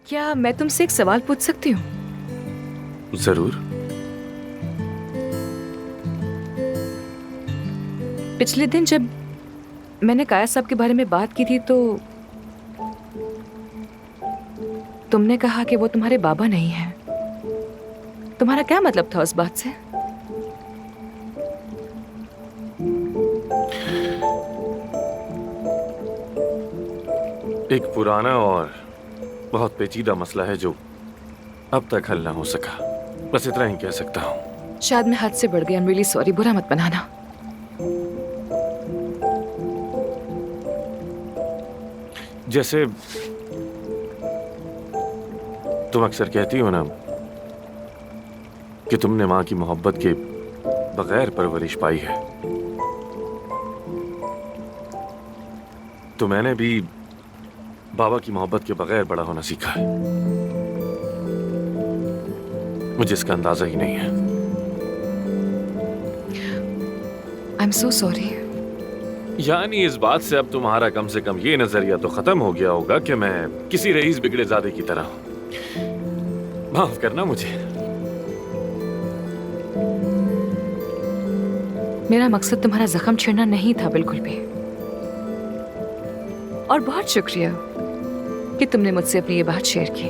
क्या मैं तुमसे एक सवाल पूछ सकती हूँ? जरूर। पिछले दिन जब मैंने काया साहब के बारे में बात की थी तो तुमने कहा कि वो तुम्हारे बाबा नहीं हैं। तुम्हारा क्या मतलब था उस बात से? एक पुराना और बहुत पेचीदा मसला है जो अब तक हल ना हो सका। बस इतना ही कह सकता हूँ। शायद मैं हद से बढ़ गई। आई एम रियली सॉरी, बुरा मत बनाना। जैसे तुम अक्सर कहती हो ना कि तुमने मां की मोहब्बत के बगैर परवरिश पाई है, तो मैंने भी बाबा की मोहब्बत के बगैर बड़ा होना सीखा है। मुझे इसका अंदाजा ही नहीं है। I am so sorry. यानी इस बात से अब तुम्हारा कम से कम ये नजरिया तो खत्म हो गया होगा कि मैं किसी रईस बिगड़े जादे की तरह हूं। माफ करना मुझे। मेरा मकसद तुम्हारा जख्म छेड़ना नहीं था, बिल्कुल भी। और बहुत शुक्रिया कि तुमने मुझसे अपनी ये बात शेयर की।